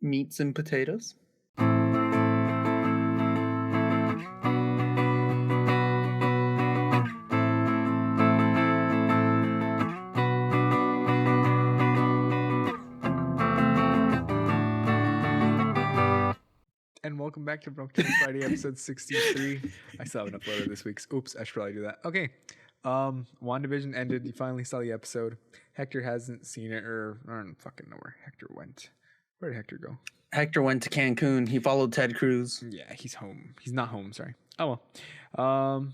Meats and potatoes. And welcome back to Broke Down Friday, episode 63. I still haven't uploaded this week's. Oops, I should probably do that. Okay. WandaVision ended. You finally saw the episode. Hector hasn't seen it, or I don't fucking know where Hector went. Where did Hector go? Hector went to Cancun. He followed Ted Cruz. Yeah, he's home. He's not home, sorry. Oh well.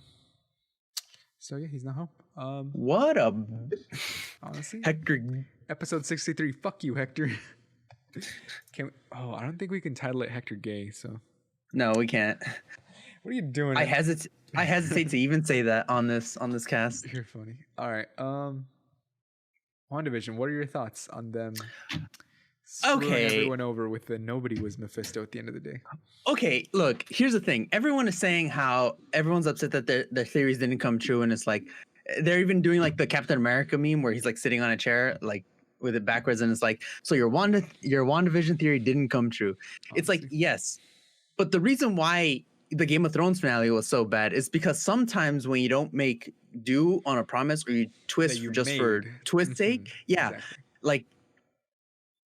So yeah, he's not home. What a Honestly, Hector. episode 63. Fuck you, Hector. I don't think we can title it Hector Gay, so No, we can't. what are you doing? I hesitate to even say that on this cast. You're funny. All right. WandaVision, what are your thoughts on them screwing everyone over with the nobody was Mephisto at the end of the day? Okay, look, here's the thing. Everyone is saying how everyone's upset that their theories didn't come true, and it's like they're even doing like the Captain America meme where he's like sitting on a chair like with it backwards, and it's like, so your WandaVision theory didn't come true. Honestly. It's like, yes, but the reason why the Game of Thrones finale was so bad is because sometimes when you don't make do on a promise, or you twist for twist's sake, yeah, exactly. Like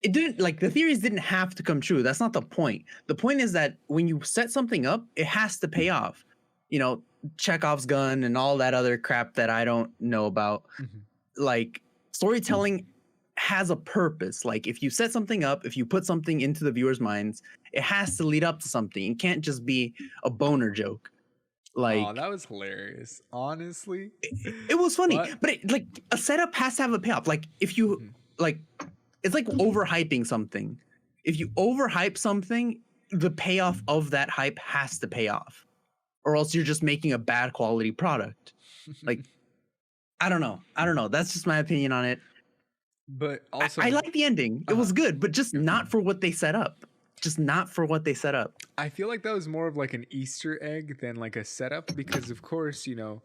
it didn't, like the theories didn't have to come true. That's not the point. The point is that when you set something up, it has to pay off. You know, Chekhov's gun and all that other crap that I don't know about. Like storytelling has a purpose. Like if you set something up, if you put something into the viewers' minds, it has to lead up to something. It can't just be a boner joke. Like, oh, that was hilarious. Honestly, it was funny, but like a setup has to have a payoff. Like if you like, it's like overhyping something. If you overhype something, the payoff of that hype has to pay off, or else you're just making a bad quality product. Like, I don't know. That's just my opinion on it. But also, I like the ending. It was good, but just not for what they set up. I feel like that was more of like an Easter egg than like a setup, because of course, you know,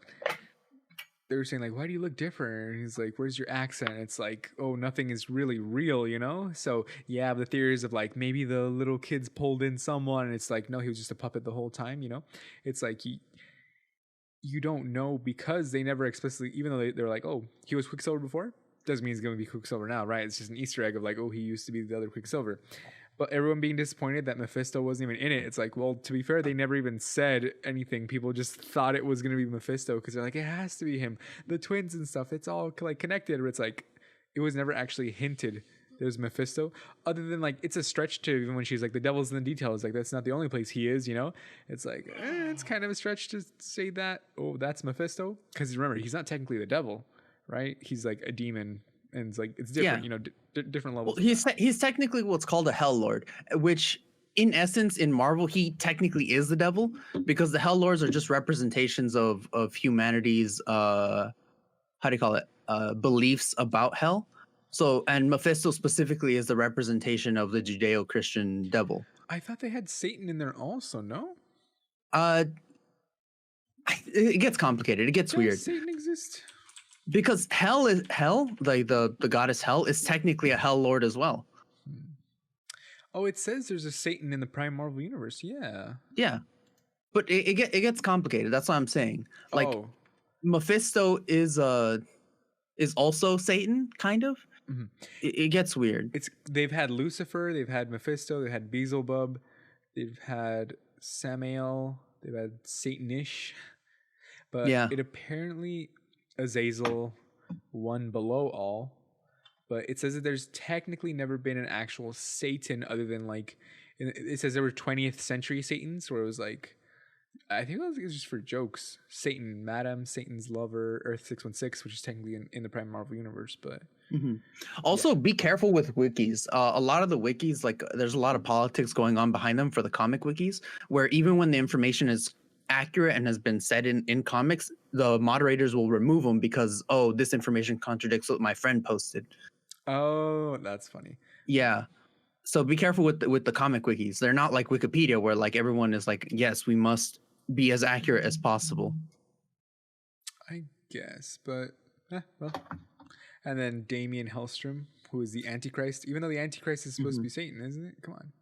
they were saying like, why do you look different? And he's like, where's your accent? It's like, oh, nothing is really real, you know? So you have the theories of like, maybe the little kids pulled in someone, and it's like, no, he was just a puppet the whole time, you know? It's like, you don't know, because they never explicitly, even though they're like, oh, he was Quicksilver before, doesn't mean he's going to be Quicksilver now, right? It's just an Easter egg of like, oh, he used to be the other Quicksilver. But everyone being disappointed that Mephisto wasn't even in it. It's like, well, to be fair, they never even said anything. People just thought it was going to be Mephisto because they're like, it has to be him. The twins and stuff, it's all like connected. But it's like, it was never actually hinted there's Mephisto. Other than like, it's a stretch to even when she's like, the devil's in the details. Like, that's not the only place he is, you know? It's like, it's kind of a stretch to say that, oh, that's Mephisto. Because remember, he's not technically the devil, right? He's like a demon. And it's like, it's different, you know, different levels. Well, he's technically what's called a Hell Lord, which in essence in Marvel, he technically is the devil, because the Hell Lords are just representations of humanity's, how do you call it? Beliefs about hell. So, and Mephisto specifically is the representation of the Judeo-Christian devil. I thought they had Satan in there also, no? It gets complicated. It gets weird. Does Satan exist? Because hell, like the goddess Hell is technically a Hell Lord as well. Oh, it says there's a Satan in the Prime Marvel universe. Yeah, but it gets complicated. That's what I'm saying. Like, Mephisto is also Satan, kind of. It gets weird. They've had Lucifer, they've had Mephisto, they've had Beelzebub, they've had Samael, they've had Satanish, but it apparently Azazel one below all, but it says that there's technically never been an actual Satan other than like, it says there were 20th century Satans where it was like, I think it was just for jokes, Satan Madam, Satan's lover, Earth 616, which is technically in the Prime Marvel universe. But also be careful with wikis. A lot of the wikis, like there's a lot of politics going on behind them for the comic wikis, where even when the information is accurate and has been said in comics, the moderators will remove them because, oh, this information contradicts what my friend posted. Oh, that's funny. Yeah, so be careful with the comic wikis. They're not like Wikipedia where like everyone is like, yes, we must be as accurate as possible. I guess, but well. And then Damien Hellstrom, who is the Antichrist, even though the Antichrist is supposed to be Satan, isn't it? Come on.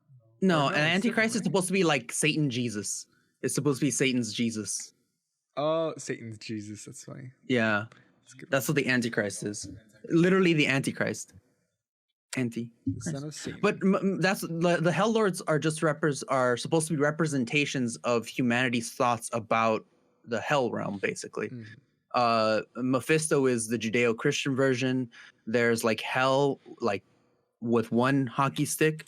No, no, an it's different, antichrist is right? supposed to be like Satan Jesus. It's supposed to be Satan's Jesus. Oh, Satan's Jesus. That's funny. Yeah, That's a good that's one. what the antichrist is. Literally the antichrist. The son of Satan. But that's the Hell Lords are just are supposed to be representations of humanity's thoughts about the Hell realm, basically. Mephisto is the Judeo-Christian version. There's like Hell, like with one hockey stick,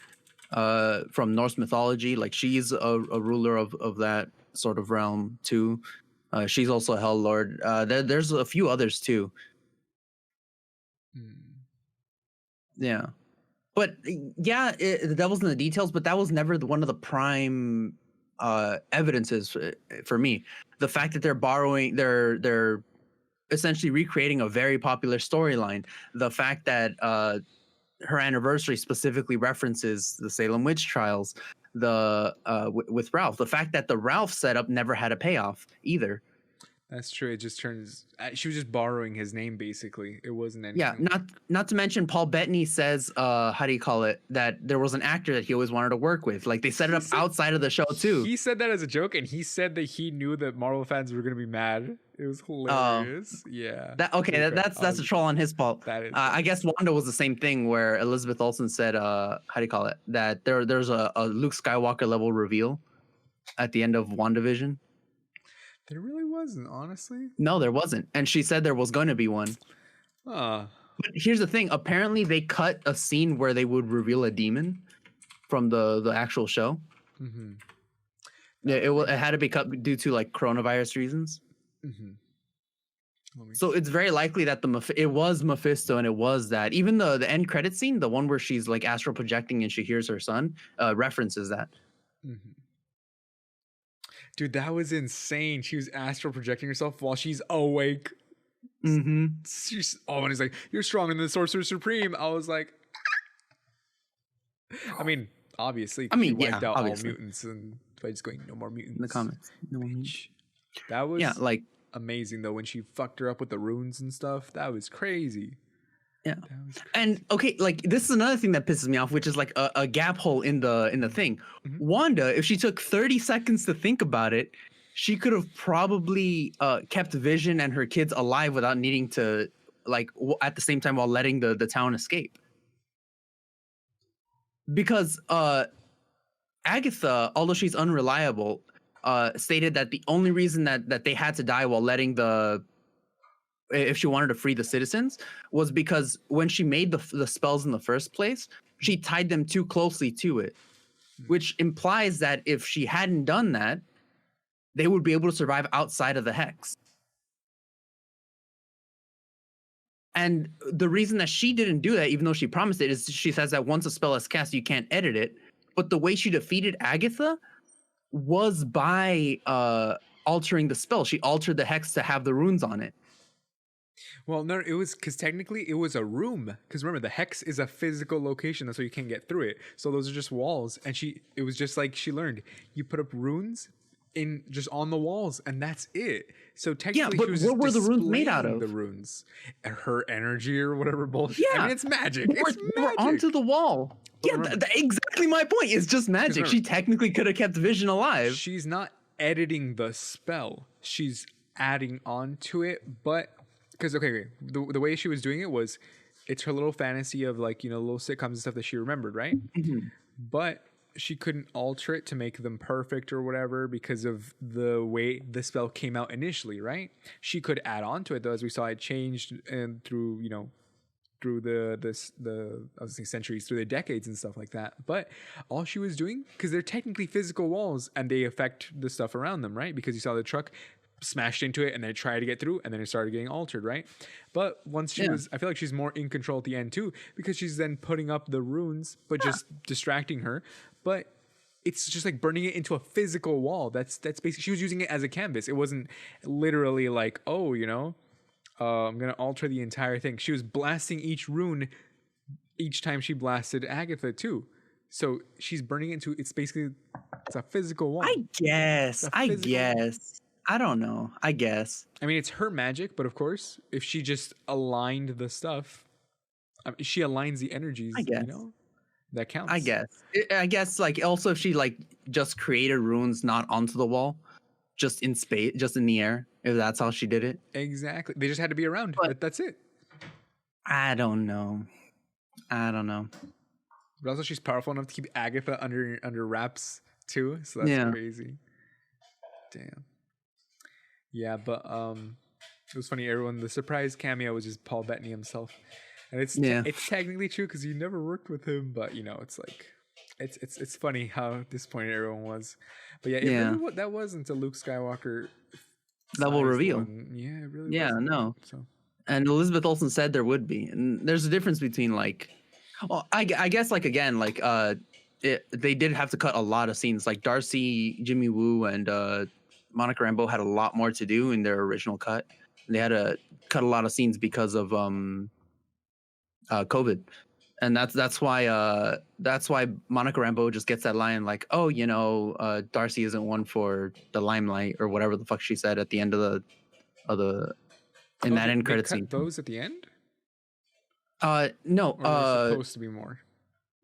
from Norse mythology. Like she's a ruler of that sort of realm too. She's also a Hell Lord. There's a few others too. Yeah. But yeah, the devil's in the details, but that was never one of the prime evidences for me. The fact that they're essentially recreating a very popular storyline. The fact that her anniversary specifically references the Salem witch trials, with Ralph. The fact that the Ralph setup never had a payoff either. That's true. It just turns. She was just borrowing his name, basically. It wasn't anything. Yeah, not to mention Paul Bettany says, how do you call it? That there was an actor that he always wanted to work with. Like they set it up outside of the show too. He said that as a joke, and he said that he knew that Marvel fans were gonna be mad. It was hilarious. Yeah. That's a troll on his part. That is. I guess Wanda was the same thing where Elizabeth Olsen said, how do you call it? That there's a Luke Skywalker level reveal at the end of WandaVision. There really wasn't, honestly. No, there wasn't. And she said there was going to be one. But here's the thing. Apparently, they cut a scene where they would reveal a demon from the actual show. Mm-hmm. Yeah, it had to be cut due to like coronavirus reasons. Mm-hmm. So it's very likely that it was Mephisto and it was that. Even the end credit scene, the one where she's like astral projecting and she hears her son, references that. Mm-hmm. Dude, that was insane. She was astral projecting herself while she's awake. Mm-hmm. And he's like, "You're stronger than the Sorcerer Supreme." I was like, I mean, obviously, she wiped out all mutants and by just going, "No more mutants." In the comments, no more mutants. That was like amazing though when she fucked her up with the runes and stuff. That was crazy. Yeah. And okay, like this is another thing that pisses me off, which is like a gap hole in the thing. Mm-hmm. Wanda, if she took 30 seconds to think about it, she could have probably kept Vision and her kids alive without needing to like at the same time while letting the town escape. Because Agatha, although she's unreliable, stated that the only reason that they had to die while letting if she wanted to free the citizens was because when she made the spells in the first place, she tied them too closely to it, which implies that if she hadn't done that, they would be able to survive outside of the hex. And the reason that she didn't do that, even though she promised it, is she says that once a spell is cast, you can't edit it. But the way she defeated Agatha was by altering the spell. She altered the hex to have the runes on it. Well, no, it was because technically it was a room. Because remember, the hex is a physical location, that's why you can't get through it. So those are just walls, and it was just like she learned. You put up runes in just on the walls, and that's it. So technically, but what were the runes made out of? The runes, her energy or whatever bullshit. Yeah, I mean, it's magic. They were onto the wall. But yeah, exactly my point. It's just magic. Remember, she technically could have kept Vision alive. She's not editing the spell. She's adding on to it, but. Because, okay, the way she was doing it was, it's her little fantasy of, like, you know, little sitcoms and stuff that she remembered, right? Mm-hmm. But she couldn't alter it to make them perfect or whatever because of the way the spell came out initially, right? She could add on to it, though, as we saw it changed and through, you know, through the I was saying centuries, through the decades and stuff like that. But all she was doing, because they're technically physical walls and they affect the stuff around them, right? Because you saw the truck smashed into it and then tried to get through and then it started getting altered, right? But once she was, I feel like she's more in control at the end too, because she's then putting up the runes but just distracting her. But it's just like burning it into a physical wall. That's basically, she was using it as a canvas. It wasn't literally like, oh, you know, I'm gonna alter the entire thing. She was blasting each rune each time she blasted Agatha too. So she's burning it into, it's a physical wall. I guess I don't know. I guess. I mean, it's her magic, but of course, if she just aligned the stuff, I mean, she aligns the energies, I guess. You know? That counts. I guess like also if she like just created runes not onto the wall, just in space, just in the air, if that's how she did it. Exactly. They just had to be around. But That's it. I don't know. But also, she's powerful enough to keep Agatha under wraps too. So that's crazy. Damn. Yeah, but it was funny. Everyone, the surprise cameo was just Paul Bettany himself, and it's technically true because you never worked with him, but you know, it's like it's funny how disappointed everyone was. But yeah, really what that was until Luke Skywalker level reveal. Yeah, it really. Yeah, wasn't. no. So. And Elizabeth Olsen said there would be, and there's a difference between like, well, I guess like again like they did have to cut a lot of scenes. Like Darcy, Jimmy Woo, and Monica Rambeau had a lot more to do in their original cut. They had to cut a lot of scenes because of COVID, and that's why Monica Rambeau just gets that line like, oh, you know, Darcy isn't one for the limelight or whatever the fuck she said at the end of the that end credit scene. Those at the end? No. Or supposed to be more.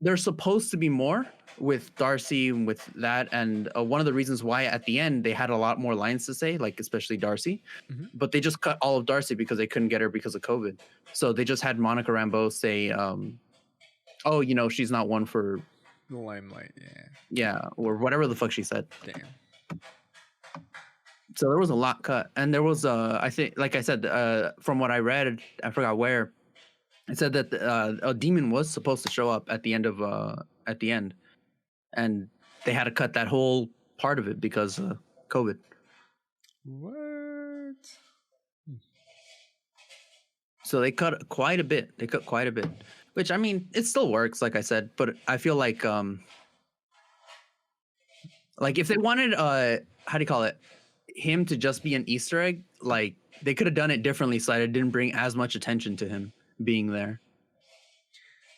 There's supposed to be more with Darcy and with that, and one of the reasons why at the end they had a lot more lines to say, like especially Darcy, but they just cut all of Darcy because they couldn't get her because of COVID. So they just had Monica Rambeau say, "Oh, you know, she's not one for the limelight." Yeah, or whatever the fuck she said. Damn. So there was a lot cut, and there was I think, like I said, from what I read, I forgot where, it said that a demon was supposed to show up at the end, and they had to cut that whole part of it because of COVID. What? So they cut quite a bit. Which I mean, it still works, like I said, but I feel like if they wanted how do you call it, him to just be an Easter egg, like they could have done it differently so that it didn't bring as much attention to him being there.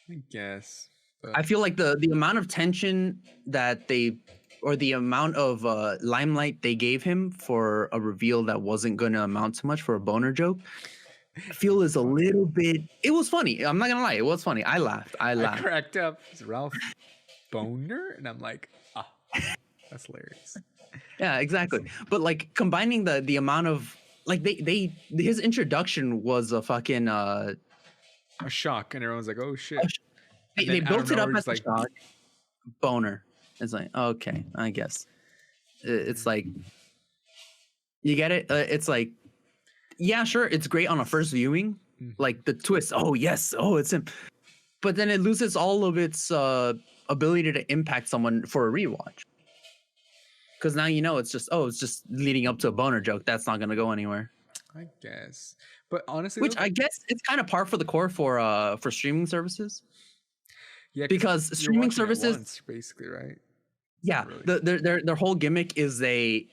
I guess. I feel like the amount of tension that the amount of limelight they gave him for a reveal that wasn't going to amount to much for a boner joke, I feel is a little bit. It was funny. I'm not gonna lie, it was funny. I laughed. I cracked up. It's Ralph Boner, and I'm like, that's hilarious. Yeah, exactly. But like combining the amount of like his introduction was a fucking a shock, and everyone's like, oh shit. They built it up as like, a shock. Boner. It's like, okay, I guess. It's like, you get it? It's like, yeah, sure, it's great on a first viewing. Like the twist, oh yes, oh it's him. But then it loses all of its ability to impact someone for a rewatch. Because now you know it's just leading up to a boner joke. That's not gonna go anywhere. I guess. But honestly, which I guess it's kind of par for the course for streaming services. Yeah, because streaming services once, basically, right? Yeah, really. Their whole gimmick is they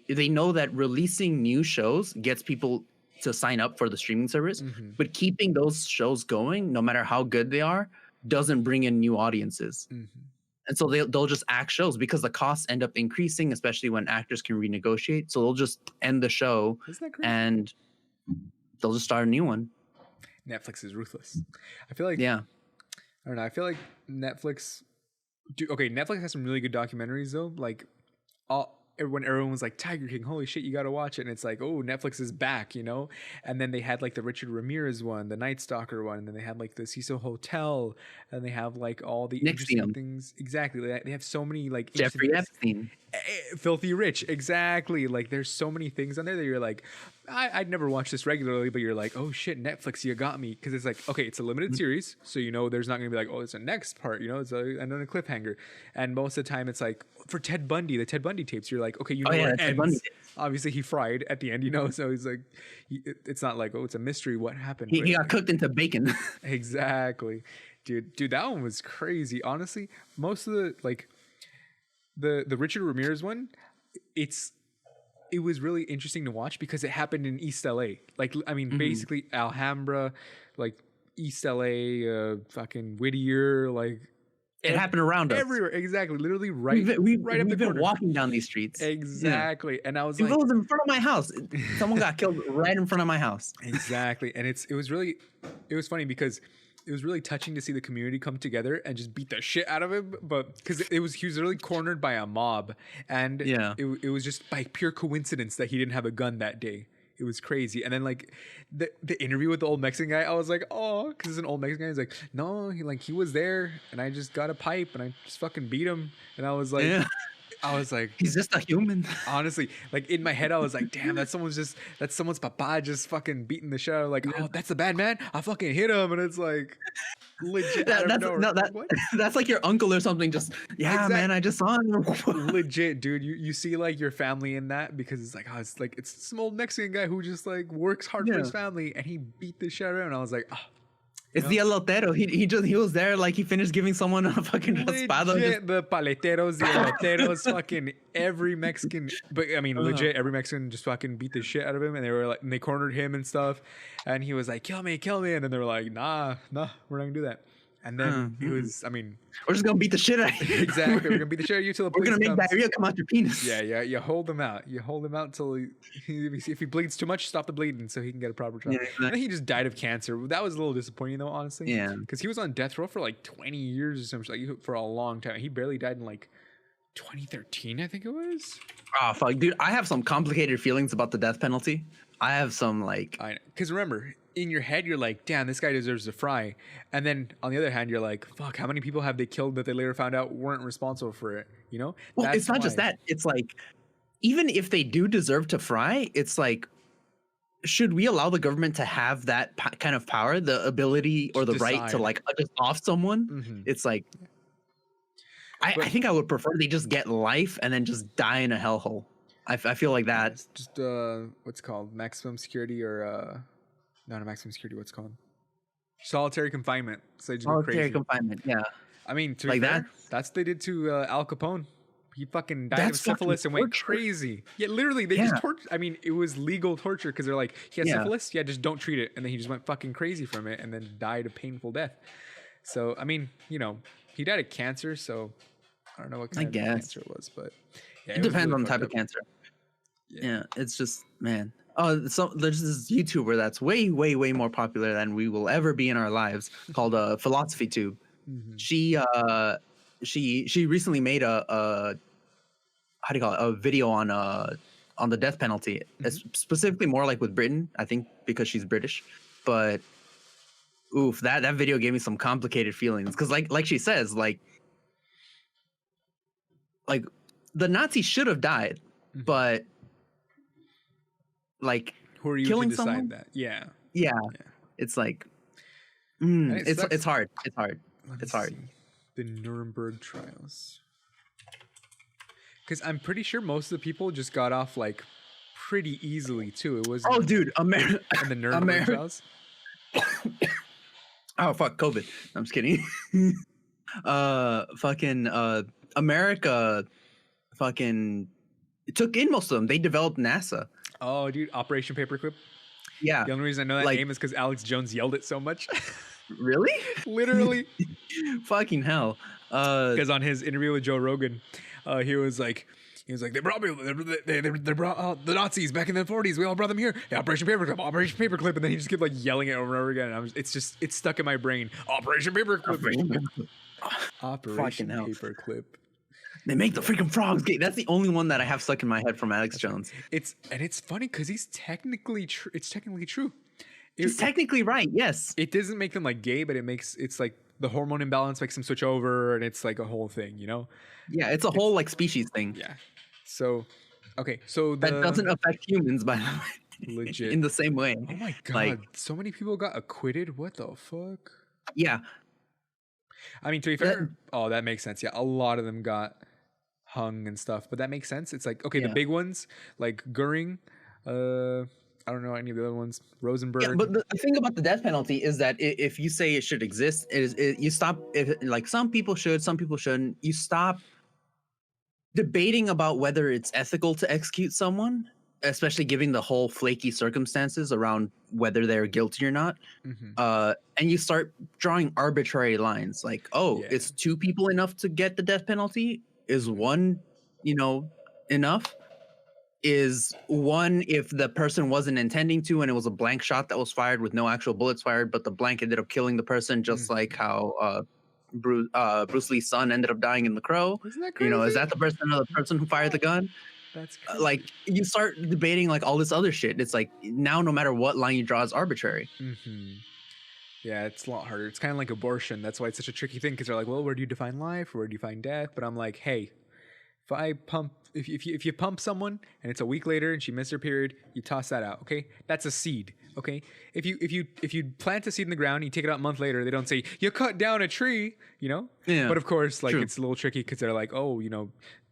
know that releasing new shows gets people to sign up for the streaming service, but keeping those shows going, no matter how good they are, doesn't bring in new audiences. And so they'll just act shows because the costs end up increasing, especially when actors can renegotiate. So they'll just end the show and they'll just start a new one. Netflix is ruthless. I feel like, yeah, I don't know. I feel like Netflix. Netflix has some really good documentaries though. Like, when everyone was like Tiger King, holy shit, you gotta watch it, and it's like, oh, Netflix is back, you know. And then they had like the Richard Ramirez one, the Night Stalker one, and then they had like the Cecil Hotel, and they have like all the interesting things. Exactly, they have so many like Jeffrey Epstein, Filthy Rich, exactly. Like there's so many things on there that you're like, I'd never watch this regularly, but you're like, oh shit, Netflix, you got me, because it's like, okay, it's a limited series, so you know there's not gonna be like, oh, it's a next part, you know, it's and then a cliffhanger, and most of the time it's like for Ted Bundy, the Ted Bundy tapes, you're like, okay, you know where it ends. Obviously he fried at the end, you know, so he's like, it's not like, oh, it's a mystery, what happened? He got cooked into bacon. Exactly, dude, that one was crazy. Honestly, most of the like the Richard Ramirez one, it was really interesting to watch because it happened in East LA. Like, I mean, basically Alhambra, like East LA, fucking Whittier, like it happened around us everywhere. Exactly, literally right up the corner. We've been walking down these streets. Exactly, yeah. And I was like, it was in front of my house. Someone got killed right in front of my house. Exactly, and it was funny because really touching to see the community come together and just beat the shit out of him. But because he was really cornered by a mob, and Yeah. it was just by pure coincidence that he didn't have a gun that day. It was crazy. And then like the interview with the old Mexican guy, I was like, oh, because it's an old Mexican guy. He's like, no, he was there, and I just got a pipe and I just fucking beat him. And Yeah. I was like, He's just a human. honestly, like in my head, I was like, damn, that's someone's papa just fucking beating the shit out. Like, oh, that's the bad man. I fucking hit him, and it's like legit out of That's nowhere. no, Like, what? that's like your uncle or something. Just yeah, man. I just saw him. Legit, dude. You see like your family in that because it's like, oh, it's some old Mexican guy who just like works hard for his Yeah. family, and he beat the shit out of him. And I was like, oh, It's the elotero. He was there like he finished giving someone a fucking raspado. legit, the paleteros, the eloteros, fucking every Mexican. But I mean, legit, every Mexican just fucking beat the shit out of him, and they were like, and they cornered him and stuff, and he was like, kill me, and then they were like, nah, we're not gonna do that. And then it was, I mean, We're just gonna beat the shit out of you. exactly, we're gonna beat the shit out of you till the We're police gonna make comes. diarrhea come out your penis. Yeah, you hold him out. You hold him out until if he bleeds too much, stop the bleeding so he can get a proper trial. Yeah, I think he just died of cancer. That was a little disappointing though, honestly. Yeah. Because he was on death row for like 20 years or something, like for a long time. He barely died in like 2013, I think it was. Oh fuck, dude. I have some complicated feelings about the death penalty. I have some like Because remember, in your head, you're like, damn, this guy deserves to fry. And then on the other hand, you're like, fuck, how many people have they killed that they later found out weren't responsible for it? You know? well, it's not just why. that. It's like even if they do deserve to fry, it's like should we allow the government to have that kind of power, the ability or the right to Decide. like just off someone? Mhm. It's like I But- think I would prefer they just get life and then just die in a hellhole. I feel like that. It's just what's it called maximum security or not a maximum security. What's it called solitary confinement. So they just go Solitary crazy. confinement. Yeah. I mean, to Like be fair, that? that's what they did to Al Capone. He fucking died That's of fucking syphilis and went torture. crazy. Yeah, literally, they Yeah. just tortured. I mean, it was legal torture because they're like, he has Yeah. syphilis. Yeah, just don't treat it. And then he just went fucking crazy from it and then died a painful death. So, I mean, you know, he died of cancer. So, I don't know what kind of guess. cancer it was, but yeah, It was depends really on the type fucked of up. cancer. Yeah. Yeah, it's just man. Oh, so there's this YouTuber that's way more popular than we will ever be in our lives called Philosophy Tube. Mhm. She recently made a how do you call it, a video on the death penalty. It's specifically more like with Britain, I think because she's British. But oof, that video gave me some complicated feelings because like she says like the Nazis should have died, Mhm. but like Who are you killing to decide someone? that? Yeah. yeah, Yeah. it's like it sucks. it's hard. It's hard. Let It's me hard. see. The Nuremberg trials. Because I'm pretty sure most of the people just got off like pretty easily too. It was Oh, dude, and the Nuremberg trials. Oh fuck, COVID. I'm just kidding. Fucking America, fucking took in most of them. They developed NASA. Oh, dude, Operation Paperclip. Yeah, The only reason I know that Like- name is because Alex Jones yelled it so much. really? Literally. Fucking hell. Because on his interview with Joe Rogan, he was like, they brought me, they brought the Nazis back in the 40s. We all brought them here. Yeah, Operation Paperclip, Operation Paperclip, and then he just kept like yelling it over and over again. It's stuck in my brain. Operation Paperclip. Operation hell. Paperclip. They make the freaking frogs gay. That's the only one that I have stuck in my head from Alex Jones. It's funny because he's technically true. It's technically true. He's technically right. Yes. It doesn't make them like gay, but it's like the hormone imbalance makes them switch over, and it's like a whole thing, you know? Yeah, it's a whole like species thing. Yeah. So, okay, so That doesn't affect humans, by the way. Legit. In the same way. Oh my god! like- So many people got acquitted. What the fuck? Yeah. I mean, to be fair, that makes sense. Yeah, a lot of them got hung and stuff, but that makes sense. It's like okay, the Yeah. big ones like Goering. I don't know any of the other ones. Rosenberg. Yeah, but the thing about the death penalty is that if you say it should exist, you stop. Like some people should, some people shouldn't. You stop debating about whether it's ethical to execute someone, especially given the whole flaky circumstances around whether they're guilty or not. Mhm. And you start drawing arbitrary lines, like, oh, Yeah. it's two people enough to get the death penalty? Is one, enough? is one, if the person wasn't intending to and it was a blank shot that was fired with no actual bullets fired, but the blank ended up killing the person, just Mm. like how Bruce Lee's son ended up dying in The Crow. Isn't that You know, is crazy? that the person or the person who fired the gun? That's crazy. Like, you start debating like all this other shit. It's like now no matter what line you draw is arbitrary. Yeah, it's a lot harder. It's kind of like abortion. That's why it's such a tricky thing, because they're like, well, where do you define life? Where do you define death? But I'm like, hey, if you pump someone and it's a week later and she missed her period, you toss that out. Okay, that's a seed. Okay, if you plant a seed in the ground, you take it out a month later. They don't say you cut down a tree. You know. Yeah. But of course, like True. it's a little tricky because they're like, oh, you know,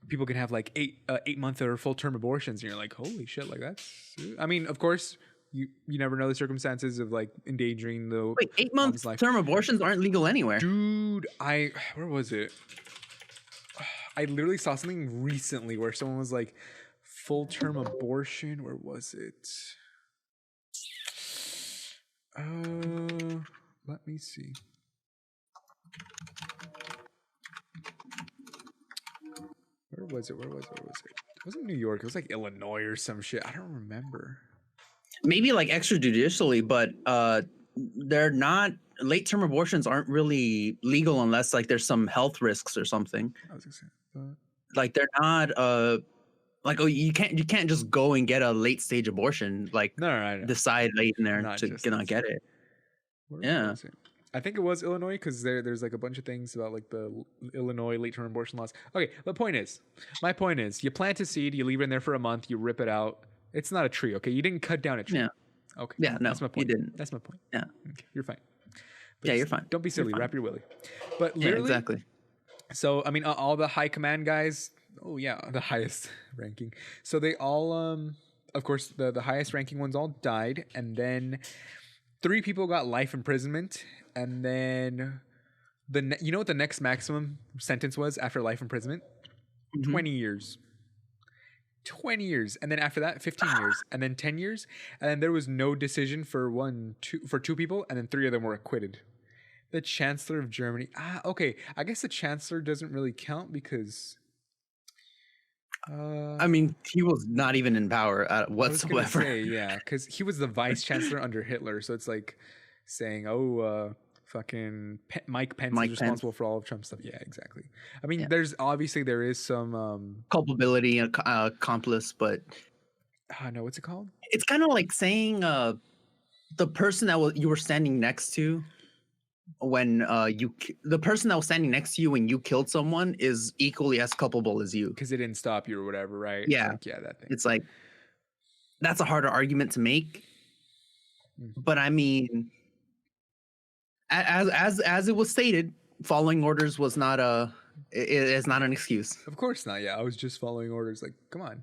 people can have like 8 month or full term abortions, and you're like, holy shit, like that's. I mean, of course. You never know the circumstances of like endangering the Wait, 8-month mom's life. term abortions aren't legal anywhere. Dude, where was it? I literally saw something recently where someone was like, full term abortion. Where was it? Let me see. Where was it? It wasn't New York. It was like Illinois or some shit. I don't remember. Maybe like extrajudicially, but they're not. Late term abortions aren't really legal unless like there's some health risks or something. I was gonna say, Like they're not like, oh, you can't just go and get a late stage abortion, like no, I know. decide late in there Not to just not get it. Yeah. Was it? I think it was Illinois, because there's like a bunch of things about like the Illinois late term abortion laws. Okay, my point is, you plant a seed, you leave it in there for a month, you rip it out. It's not a tree, okay? You didn't cut down a tree. Yeah. Okay. Yeah, no, that's my point. you didn't. That's my point. Yeah. Okay, you're fine. But Yeah, you're fine. Don't be silly. fine. Wrap your willy. But Yeah, literally, exactly. So I mean, all the high command guys. Oh yeah, the highest ranking. So they all, of course, the highest ranking ones all died, and then 3 people got life imprisonment, and then you know what the next maximum sentence was after life imprisonment? Mhm. 20 years. 20 years, and then after that 15 years, and then 10 years, and then there was no decision for 2 people, and then 3 of them were acquitted. The Chancellor of Germany. Okay, I guess the Chancellor doesn't really count because I mean, he was not even in power I was whatsoever. gonna say, yeah, because he was the vice chancellor under Hitler, so it's like saying, oh, fucking Mike Pence Mike is Pence. responsible for all of Trump's stuff. Yeah, exactly. I mean, Yeah. there is some Culpability and accomplice, but no, what's it called? it's kind of like saying the person that you were standing next to when the person that was standing next to you when you killed someone is equally as culpable as you. Because it didn't stop you or whatever, right? Yeah. Like, yeah, that thing. It's like that's a harder argument to make, but I mean, as it was stated, following orders was not is not an excuse. Of course not. Yeah, I was just following orders. Like, come on.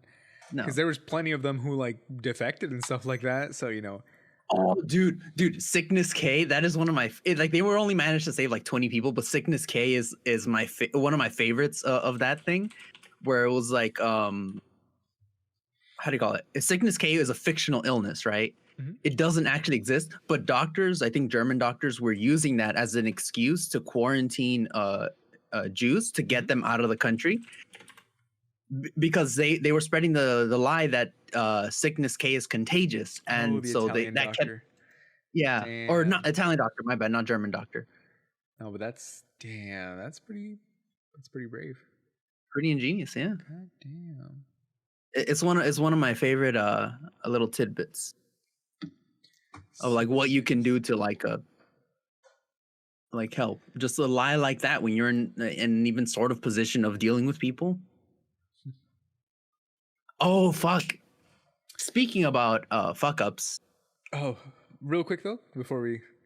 No. Because there was plenty of them who like defected and stuff like that. So Oh, dude, Sickness K. That is one of my like. They were only managed to save like 20 people, but Sickness K is my one of my favorites of that thing, where it was like how do you call it? Sickness K is a fictional illness, right? Mhm. It doesn't actually exist, but doctors, I think German doctors, were using that as an excuse to quarantine Jews to get them out of the country. Because they were spreading the lie that Sickness K is contagious, and so Italian that kept doctor. or Damn. not Italian doctor, my bad, not German doctor. No, but that's pretty brave. Pretty ingenious, yeah. God damn. It's one of my favorite little tidbits of like what you can do to like help. Just a lie like that when you're in an even sort of position of dealing with people. Oh fuck! Speaking about fuck ups. Oh, real quick though,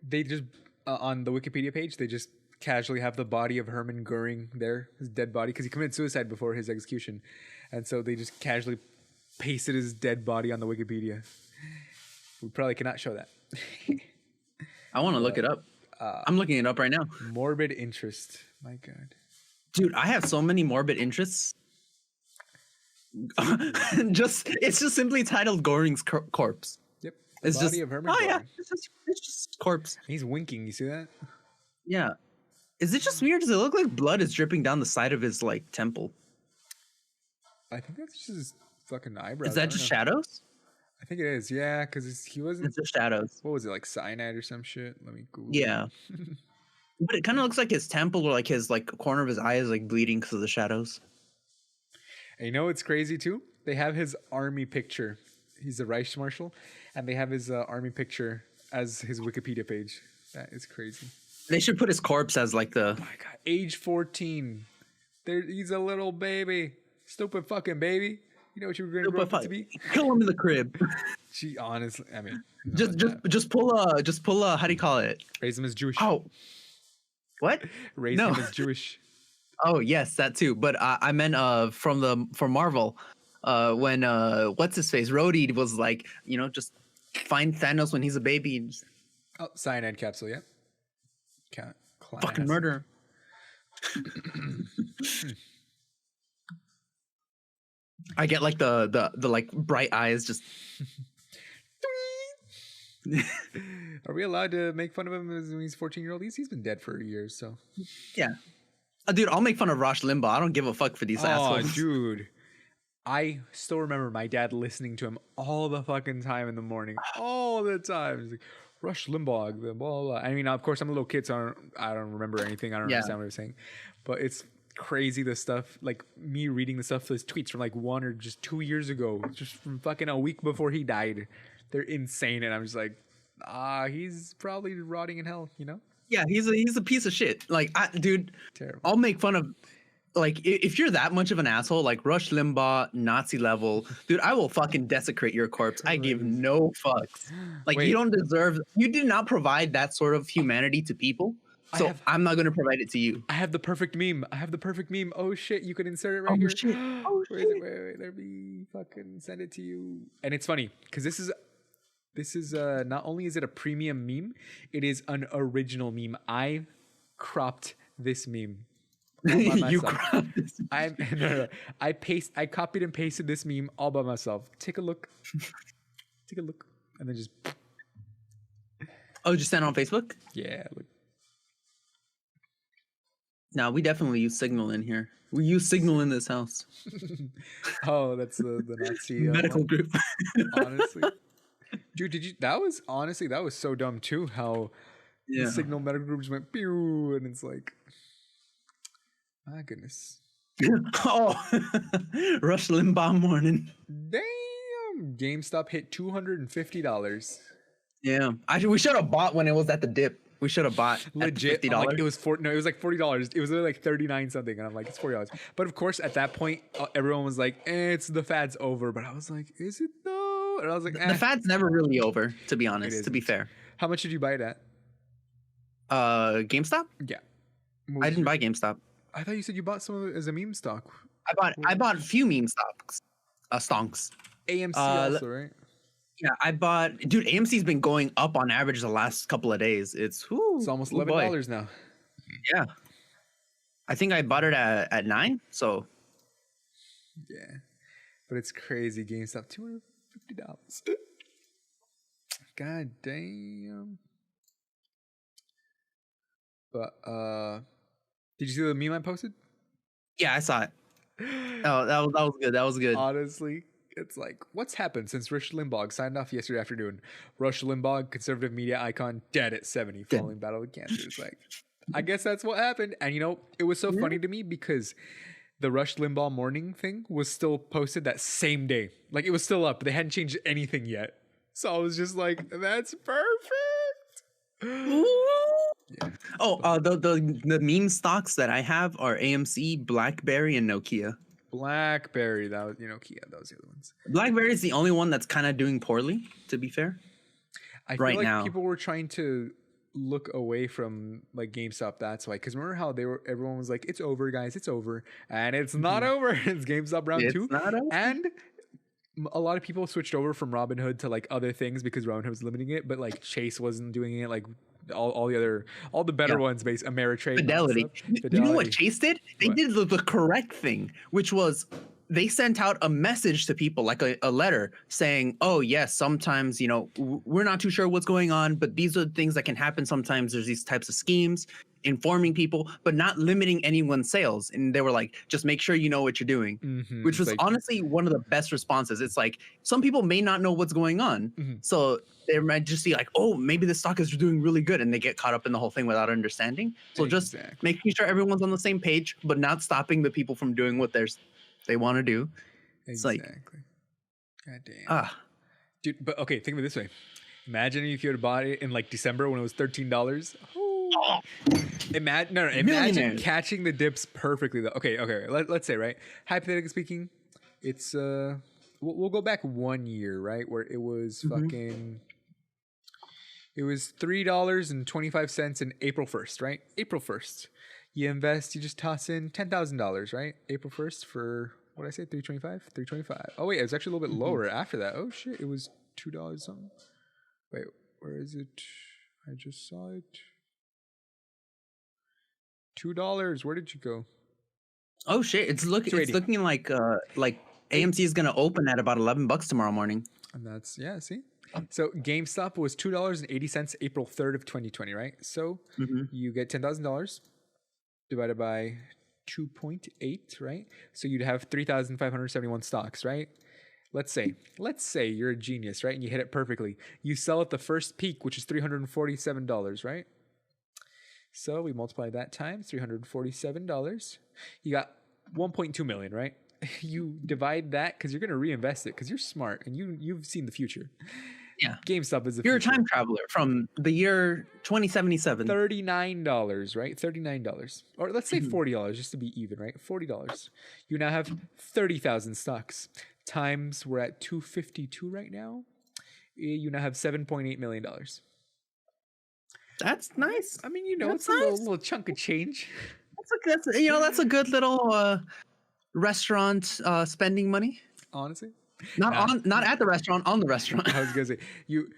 they just on the Wikipedia page, they just casually have the body of Hermann Goering there, his dead body, because he committed suicide before his execution, and so they just casually pasted his dead body on the Wikipedia. We probably cannot show that. I want to look it up. I'm looking it up right now. Morbid interest. My God. Dude, I have so many morbid interests. It's just simply titled Goring's corpse. Yep. It's Body just of Hermann yeah, Goering. it's just corpse. He's winking. You see that? Yeah. Is it just weird? Does it look like blood is dripping down the side of his like temple? I think that's just fucking eyebrows. Is I that don't just know. shadows? I think it is. Yeah, because he wasn't. It's just shadows. What was it, like cyanide or some shit? Let me Google. Yeah. it. But it kind of looks like his temple or like his like corner of his eye is like bleeding because of the shadows. And you know what's crazy too? They have his army picture. He's a Reichsmarschall, and they have his army picture as his Wikipedia page. That is crazy. They should put his corpse as like the. Oh my god, age 14. He's a little baby. Stupid fucking baby. You know what you were gonna grow up to be? Kill him in the crib. She honestly, I mean, just pull a how do you call it? raise him as Jewish. Oh, what? Raise no. him as Jewish. Oh yes, that too. But I meant from Marvel, when what's his face Rhodey was like, you know, just find Thanos when he's a baby and just Oh, cyanide capsule. Yeah. Can't. fucking murder. I get like the like bright eyes just. Are we allowed to make fun of him when he's 14-year-old? He's been dead for years, so. Yeah. Dude, I'll make fun of Rush Limbaugh. I don't give a fuck for these assholes. Dude. I still remember my dad listening to him all the fucking time in the morning. All the time. He's like, Rush Limbaugh, the blah, blah. I mean, of course, I'm a little kid, so I don't remember anything. I don't understand what he was saying. But it's crazy, the stuff, like me reading the stuff, those tweets from like 1 or just 2 years ago, just from fucking a week before he died. They're insane. And I'm just like, he's probably rotting in hell, you know? Yeah, he's a piece of shit. Like, dude, Terrible. I'll make fun of, like, if you're that much of an asshole, like Rush Limbaugh, Nazi level, dude, I will fucking desecrate your corpse. I give no fucks. Like, Wait. you did not provide that sort of humanity to people. So I'm not going to provide it to you. I have the perfect meme. Oh shit, you could insert it right here. Shit. Where is it? Wait, let me fucking send it to you. And it's funny because this is not only is it a premium meme, it is an original meme. I cropped this meme. You cropped this. No. I copied and pasted this meme all by myself. Take a look. And then just Oh, just send it on Facebook? yeah, look. No, we definitely use Signal in here. We use Signal in this house. Oh, that's the Nazi Medical group. honestly. Dude, that was so dumb too, how the Signal medical group just went pew, and it's like, my goodness. Oh, Rush Limbaugh morning. Damn, GameStop hit $250. Yeah, we should have bought when it was at the dip. We should have bought Legit, $50. like, it was like $40. It was like 39 something, and I'm like, it's $40. But of course, at that point, everyone was like, it's the fad's over. But I was like, is it though? And I was like, the fad's never really over, to be honest. To be fair, how much did you buy it at? GameStop. Yeah, I didn't buy GameStop. I thought you said you bought some of it as a meme stock. I bought a few meme stocks. Stonks. AMC also, right? Yeah, I bought. Dude, AMC's been going up on average the last couple of days. It's almost $11 now. Yeah, I think I bought it at 9. So yeah, but it's crazy. GameStop $250. God damn. But did you see the meme I posted? yeah, I saw it. Oh, that was good. That was good. Honestly, it's like, what's happened since Rush Limbaugh signed off yesterday afternoon? Rush Limbaugh, conservative media icon, dead at 70 following battle with cancer. It's like, I guess that's what happened. And you know, it was so funny to me because the Rush Limbaugh morning thing was still posted that same day. Like, it was still up, but they hadn't changed anything yet. So I was just like, that's perfect. Yeah. Oh, the meme stocks that I have are AMC, BlackBerry, and Nokia. BlackBerry, that was, Kia, those are the other ones. BlackBerry is the only one that's kind of doing poorly, to be fair. I feel like people were trying to look away from like GameStop. That's why, because remember how everyone was like, "It's over, guys, it's over," and it's not over. It's GameStop round 2, and a lot of people switched over from Robinhood to like other things because Robinhood was limiting it, but like Chase wasn't doing it. Like all the better ones, based Ameritrade, Fidelity. You know what Chase did? They did the correct thing, which was they sent out a message to people, like a letter saying, oh yes, sometimes, we're not too sure what's going on, but these are the things that can happen sometimes. There's these types of schemes. informing people, but not limiting anyone's sales. And they were like, just make sure you know what you're doing, which It's was like, honestly one of the best responses. It's like some people may not know what's going on. mhm, So they might just be like, oh, maybe the stock is doing really good. And they get caught up in the whole thing without understanding. So just exactly, making sure everyone's on the same page, but not stopping the people from doing what they want to do. It's like, exactly. God damn. ah, Dude, but okay, think of it this way. Imagine if you had bought it in like December when it was $13. Imagine Millionaires. catching the dips perfectly though. Okay. Let's say, right? Hypothetically speaking, it's we'll go back 1 year, right? Where it was fucking it was $3.25 in April 1st, right? April 1st. You invest, you just toss in $10,000, right? April 1st for what did I say? 325? 325. Oh wait, it was actually a little bit lower after that. Oh shit, it was $2 something. Wait, where is it? I just saw it. $2. Where did you go? oh shit, it's 280. looking like AMC is gonna open at about $11 tomorrow morning. And that's see. So GameStop was $2.80 April 3rd of 2020, right? So you get $10,000 divided by 2.8, right? So you'd have 3,571 stocks, right? Let's say you're a genius, right? And you hit it perfectly. You sell at the first peak, which is $347, right? So we multiply that times $347. You got 1.2 million, right? You divide that because you're going to reinvest it because you're smart and you've seen the future. Yeah. GameStop is the You're a future. time traveler from the year 2077. $39, right? $39. Or let's say $40 just to be even, right? $40. You now have 30,000 stocks. Times we're at 252 right now. You now have $7.8 million. That's nice. I mean, That's it's a nice. little chunk of change. That's a good little restaurant spending money. Honestly. Not at the restaurant, on the restaurant. I was gonna say you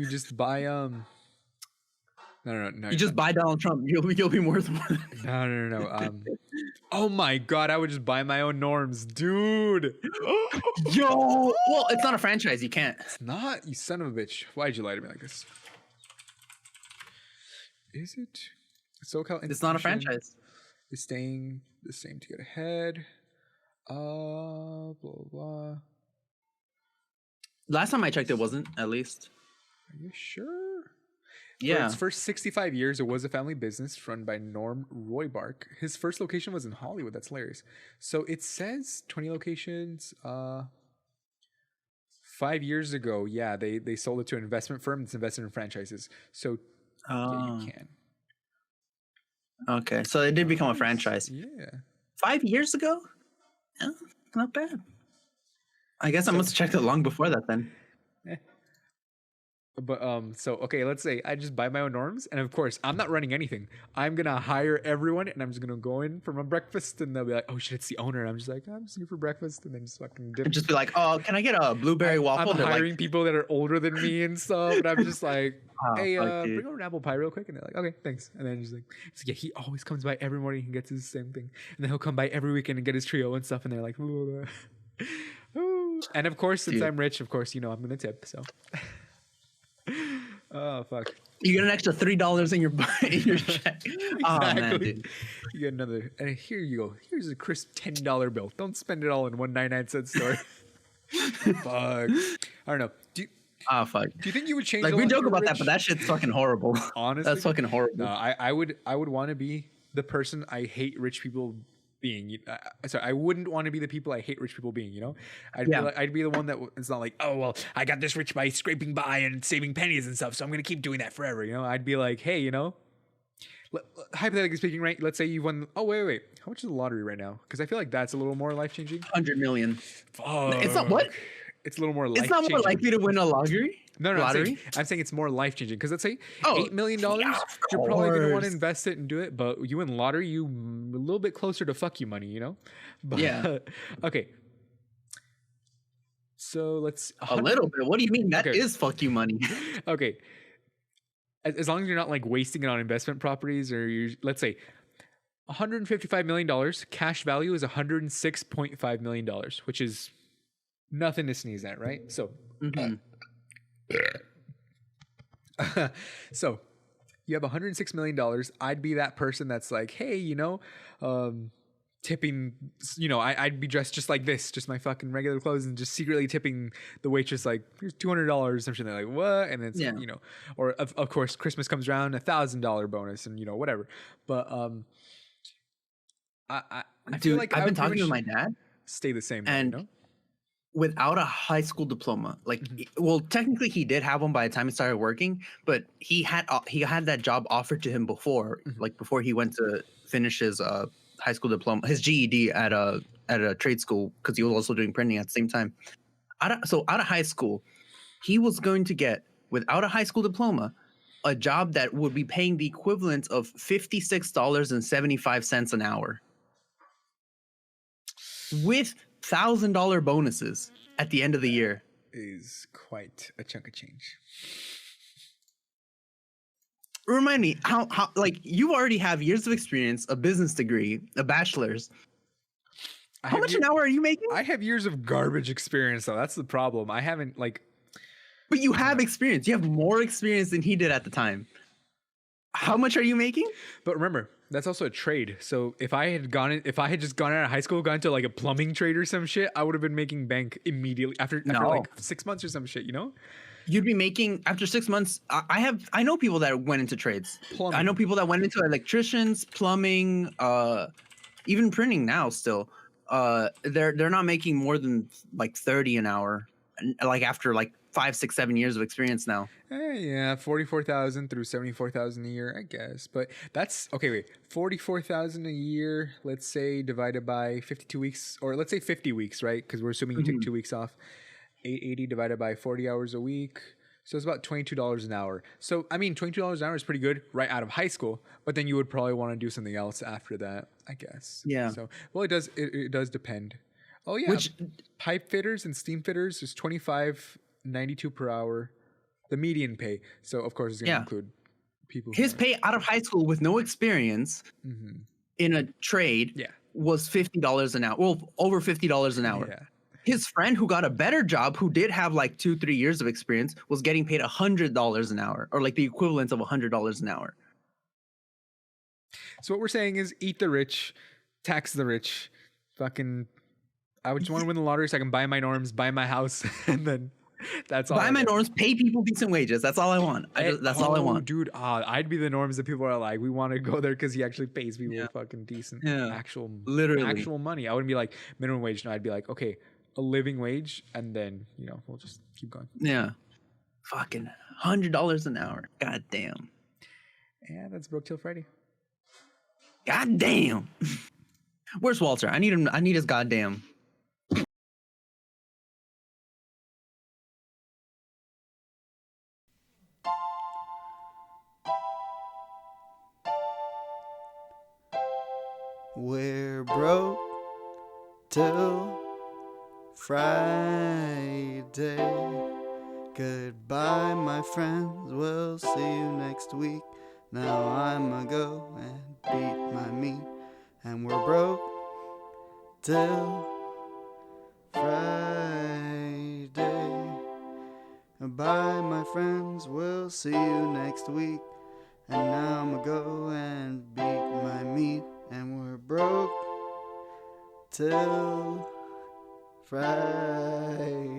just buy no. You just buy Donald Trump. You'll be worth more than No. Oh my god, I would just buy my own norms, dude. Yo. Well, it's not a franchise. You can't. It's not, you son of a bitch. Why'd you lie to me like this? Is it? SoCal It's not a Institution franchise. is staying the same to get ahead. Blah blah. Last time I checked, it wasn't. At least. Are you sure? For Yeah. its first 65 years, it was a family business run by Norm Roybark. His first location was in Hollywood. That's hilarious. So it says 20 locations. 5 years ago, yeah, they sold it to an investment firm that's invested in franchises. So yeah, you can. Okay, so it did become a franchise. Yeah. 5 years ago? Yeah, not bad. I guess I must have checked it long before that then. But so okay, let's say I just buy my own norms, and of course I'm not running anything. I'm gonna hire everyone, and I'm just gonna go in for my breakfast, and they'll be like, "Oh shit, it's the owner." And I'm just like, "I'm just here for breakfast," and then just fucking dip. And just be like, oh, can I get a blueberry waffle? I'm They're hiring like, people that are older than me and stuff, and I'm just like, oh, "Hey, fuck, dude. bring over an apple pie real quick," and they're like, "Okay, thanks." And then he's like, "Yeah, he always comes by every morning and gets his same thing, and then he'll come by every weekend and get his trio and stuff." And they're like, blah, blah, blah. And of course, since Dude. I'm rich, of course, I'm gonna tip. So, oh fuck. You get an extra $3 in your check. Oh man, dude. You get another, and here you go. Here's a crisp $10 bill. Don't spend it all in one 99-cent store. Fuck. I don't know. Oh fuck. Do you think you would change? Like a we lot joke if you were about that, rich? but that shit's fucking horrible. Honestly, That's fucking horrible. No, I would want to be the person I hate rich people being. Sorry, I wouldn't want to be the people I hate rich people being. I'd be the one that it's not like, oh well, I got this rich by scraping by and saving pennies and stuff, so I'm gonna keep doing that forever. I'd be like, hey, hypothetically speaking, right? Let's say you won. Oh wait, how much is the lottery right now? Because I feel like that's a little more life changing. 100 million. Fuck. It's not what? It's a little more life It's not changing. more likely to win a lottery. No, lottery. I'm saying it's more life changing because let's say Oh, $8 million, yeah, you're of probably gonna want to course. invest it and do it. But you win lottery, you a little bit closer to fuck you money, But, Yeah. Okay. So let's A little bit. What do you mean? That Okay. is fuck you money. Okay. As long as you're not like wasting it on investment properties, or let's say $155 million cash value is $106.5 million, which is nothing to sneeze at, right? So. Mhm. So you have $106 million. I'd be that person that's like, hey, tipping, I'd be dressed just like this, just my fucking regular clothes, and just secretly tipping the waitress like, here's $200 or something. They're like, what? And then it's Yeah. or of course Christmas comes around, $1,000 bonus, and whatever. But I feel Dude, like I've I been would pretty talking to much my dad, stay the same, and without a high school diploma, like, Mhm. well, technically he did have one by the time he started working, but he had that job offered to him before, Mhm. like before he went to finish his high school diploma, his GED at a trade school, because he was also doing printing at the same time. Out of high school, he was going to get, without a high school diploma, a job that would be paying the equivalent of $56.75 an hour, with $1,000 bonuses at the end of the year. Is quite a chunk of change. Remind me, how like, you already have years of experience, a business degree, a bachelor's. How much an hour are you making? I have years of garbage experience though. That's the problem. I haven't But you have experience. You have more experience than he did at the time. How much are you making? But remember, that's also a trade. So if I had just gone out of high school, gone to like a plumbing trade or some shit, I would have been making bank immediately after No. like 6 months or some shit, You'd be making, after 6 months. I know people that went into trades. Plumbing. I know people that went into electricians, plumbing, even printing now still. They're not making more than like 30 an hour, like after like 5, 6, 7 years of experience now. Yeah, 44,000 through 74,000 a year, I guess. But that's okay. Wait, 44,000 a year. Let's say divided by 52 weeks, or let's say 50 weeks, right? Because we're assuming you take 2 weeks off. 880 divided by 40 hours a week. So it's about $22 an hour. So, I mean, $22 an hour is pretty good right out of high school, but then you would probably want to do something else after that, I guess. Yeah. So, well, it does depend. Oh yeah. Which, pipe fitters and steam fitters is $25.92 per hour, the median pay. So, of course, it's going to include people. His pay out of high school with no experience in a trade was $50 an hour. Well, over $50 an hour. Yeah. His friend who got a better job, who did have like 2-3 years of experience, was getting paid $100 an hour, or like the equivalent of $100 an hour. So what we're saying is, eat the rich, tax the rich. Fucking, I would just want to win the lottery so I can buy my norms, buy my house, and then that's all. Buy my norms, pay people decent wages. That's all I want. That's all I want, dude. I'd be the norms that people are like, we want to go there because he actually pays people fucking decent, actual money. I wouldn't be like minimum wage. No, I'd be like, okay, a living wage, and then we'll just keep going. Yeah, fucking $100 an hour. God damn. Yeah, that's Broke Till Friday. God damn. Where's Walter? I need him. I need his goddamn. We're broke till Friday. Goodbye, my friends. We'll see you next week. Now I'ma go and beat my meat. And we're broke till Friday. Bye, my friends. We'll see you next week. And now I'ma go and beat my meat. And we're broke till Friday.